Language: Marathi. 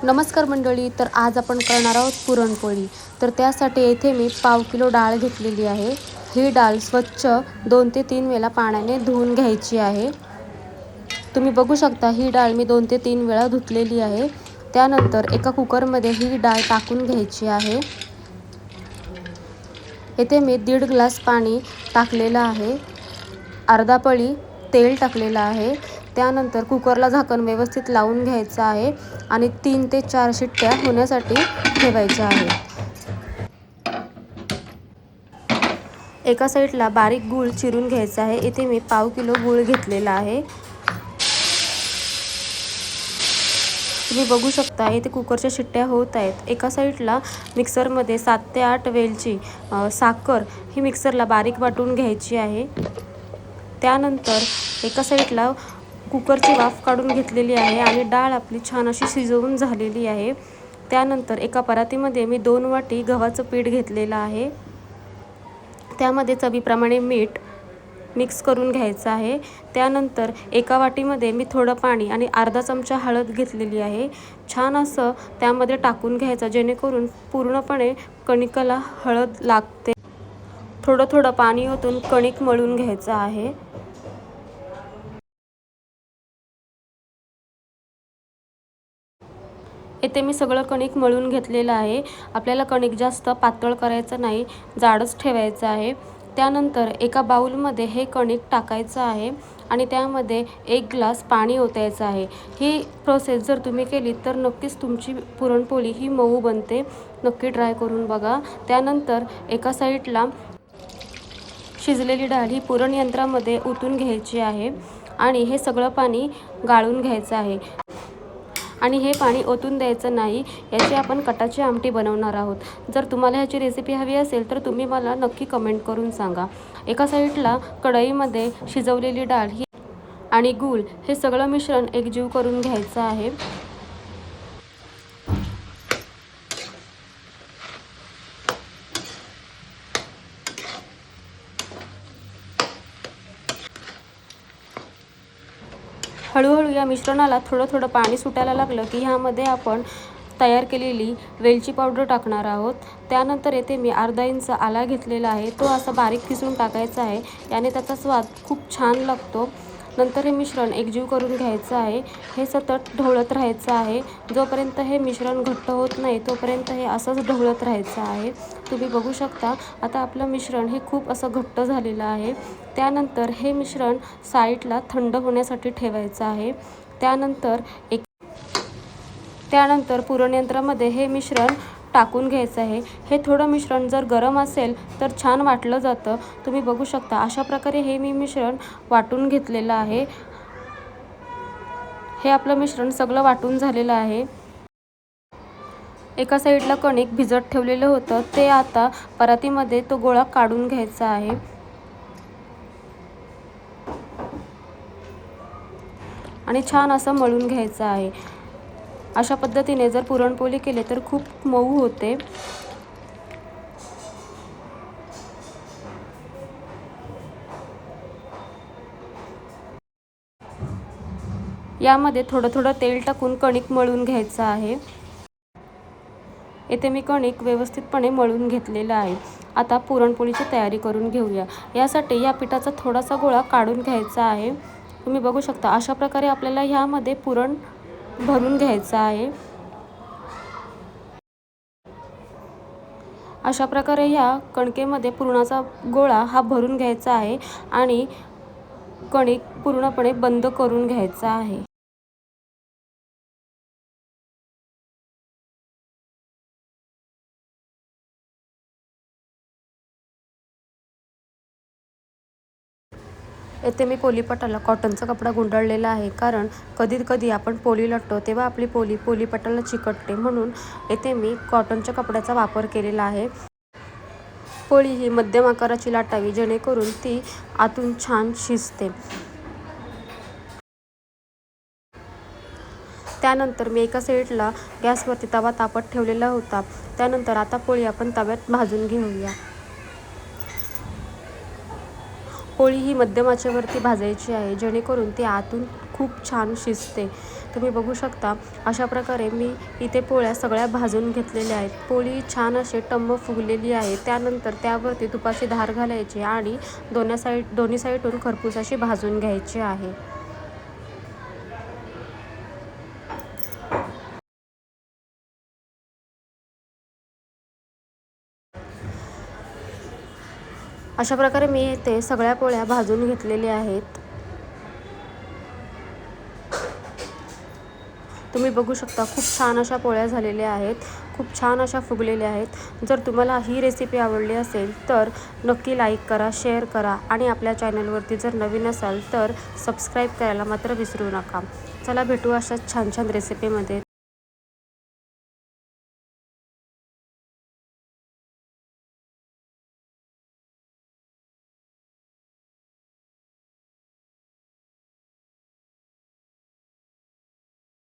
नमस्कार मंडळी. तर आज आपण करणार आहोत पुरणपोळी. तर त्यासाठी येथे मी पाव किलो डाळ घेतलेली आहे. ही डाळ स्वच्छ 2 ते 3 वेळा पाण्याने धुवून घ्यायची आहे. तुम्ही बघू शकता ही डाळ मी 2 ते 3 वेळा धुतलेली आहे. त्यानंतर एका कुकरमध्ये ही डाळ टाकून घ्यायची आहे. येथे मी 1.5 ग्लास पाणी टाकलेलं आहे. अर्धा पळी तेल टाकलेलं आहे. त्यानंतर कुकरला झाकण व्यवस्थित लावून घ्यायचं आहे आणि 3 ते 4 शिट्ट्या होण्यासाठी ठेवायच्या आहे. एका साईडला बारीक गूळ चिरून घ्यायचा आहे. इथे मी पाव किलो गूळ घेतलेला आहे. तुम्ही बघू शकता इथे कुकरच्या शिट्ट्या होत आहेत. एका साईडला मिक्सरमध्ये 7 ते 8 वेलची, साखर ही मिक्सरला बारीक वाटून घ्यायची आहे. त्यानंतर एका साईडला कुकरची वाफ काढून घेतलेली आहे आणि डाळ आपली छान अशी शिजवून झालेली आहे. त्यानंतर एका परातीमध्ये मी 2 वाटी गव्हाचं पीठ घेतलेलं आहे. त्यामध्ये चवीप्रमाणे मीठ मिक्स करून घ्यायचं आहे. त्यानंतर एका वाटीमध्ये मी थोडं पाणी आणि अर्धा चमचा हळद घेतलेली आहे. छान असं त्यामध्ये टाकून घ्यायचं जेणेकरून पूर्णपणे कणिकाला हळद लागते. थोडं थोडं पाणी ओतून कणिक मळून घ्यायचं आहे. इथे मी सगळं कणिक मळून घेतलेलं आहे. आपल्याला कणिक जास्त पातळ करायचं नाही, जाडच ठेवायचं आहे. त्यानंतर एका बाउलमध्ये हे कणिक टाकायचं आहे आणि त्यामध्ये 1 ग्लास पाणी ओतायचं आहे. ही प्रोसेस जर तुम्ही केली तर नक्कीच तुमची पुरणपोळी ही मऊ बनते. नक्की ट्राय करून बघा. त्यानंतर एका साईडला शिजलेली डाळ ही पुरण यंत्रामध्ये ओतून घ्यायची आहे आणि हे सगळं पाणी गाळून घ्यायचं आहे. आणि हे पाणी ओतून द्यायचं नाही. याची आपण कटाची आमटी बनवणार आहोत. जर तुम्हाला ह्याची रेसिपी हवी असेल तर तुम्ही मला नक्की कमेंट करून सांगा. एका साईडला कढईमध्ये शिजवलेली डाळ ही आणि गूळ हे सगळं मिश्रण एकजीव करून घ्यायचं आहे. हळूहळू या मिश्रणाला थोडं थोडं पाणी सुटायला लागलं की ह्यामध्ये आपण तयार केलेली वेलची पावडर टाकणार आहोत. त्यानंतर येथे मी अर्धा इंच आला घेतलेला आहे. तो असा बारीक किसून टाकायचा आहे. याने त्याचा स्वाद खूप छान लागतो. नंतर हे मिश्रण एकजीव करून घ्यायचं आहे. हे सतत ढवळत राहायचं आहे. जोपर्यंत हे मिश्रण घट्ट होत नाही तोपर्यंत हे असंच ढवळत राहायचं आहे. तुम्ही बघू शकता आता आपलं मिश्रण हे खूप असं घट्ट झालेलं आहे. त्यानंतर हे मिश्रण साईडला थंड होण्यासाठी ठेवायचं आहे. त्यानंतर पुरणयंत्रामध्ये हे मिश्रण टाकून घ्यायचं आहे. हे थोडं मिश्रण जर गरम असेल तर छान वाटलं जातं. तुम्ही बघू शकता अशा प्रकारे हे मी मिश्रण वाटून घेतलेलं आहे. हे आपलं मिश्रण सगळं वाटून झालेलं आहे. एका साईडला कणिक भिजत ठेवलेलं होतं ते आता परातीमध्ये तो गोळा काढून घ्यायचा आहे आणि छान असं मळून घ्यायचं आहे. अशा पद्धतीने जर पुरणपोळी केली तर खूप मऊ होते. यामध्ये थोडं थोडं तेल टाकून कणिक मळून घ्यायचं आहे. इथे मी कणिक व्यवस्थितपणे मळून घेतलेलं आहे. आता पुरणपोळीची तयारी करून घेऊया. यासाठी या पिठाचा थोडासा गोळा काढून घ्यायचा आहे. तुम्ही बघू शकता अशा प्रकारे आपल्याला ह्यामध्ये पुरण भरून घ्यायचं आहे. अशा प्रकारे ह्या कणकेमध्ये पुरणाचा गोळा हा भरून घ्यायचा आहे आणि कणिक पूर्णपणे बंद करून घ्यायचा आहे. येथे मी पोळीपाटाला कॉटनचा कपडा गुंडाळलेला आहे, कारण कधी आपण पोळी लाटतो तेव्हा आपली पोळी पोळीपाटाला चिकटते. म्हणून येथे मी कॉटनच्या कपड्याचा वापर केलेला आहे. पोळी ही मध्यम आकाराची लाटावी जेणेकरून ती आतून छान शिजते. त्यानंतर मी एका साईडला गॅसवरती तवा तापत ठेवलेला होता. त्यानंतर आता पोळी आपण तव्यात भाजून घेऊया. पोळी ही मध्यम आचेवरती भाजायची आहे जेणेकरून ती आतून खूप छान शिजते. तुम्ही बघू शकता अशा प्रकारे मी इथे पोळ्या सगळ्या भाजून घेतलेल्या आहेत. पोळी छान अशी टम्म फुगलेली आहे. त्यानंतर त्यावरती तुपाची धार घालायची आणि दोन्ही साईडून खरपूस अशी भाजून घ्यायची आहे. अशा प्रकारे मी इथे सगळ्या पोळ्या भाजून घेतलेल्या आहेत. तुम्ही बघू शकता खूप छान अशा पोळ्या झालेल्या आहेत. खूप छान अशा फुगलेल्या आहेत. जर तुम्हाला ही रेसिपी आवडली असेल तर नक्की लाईक करा, शेअर करा आणि आपल्या चॅनलवरती जर नवीन असाल तर सबस्क्राईब करायला मात्र विसरू नका. चला भेटू अशाच छान छान रेसिपीमध्ये.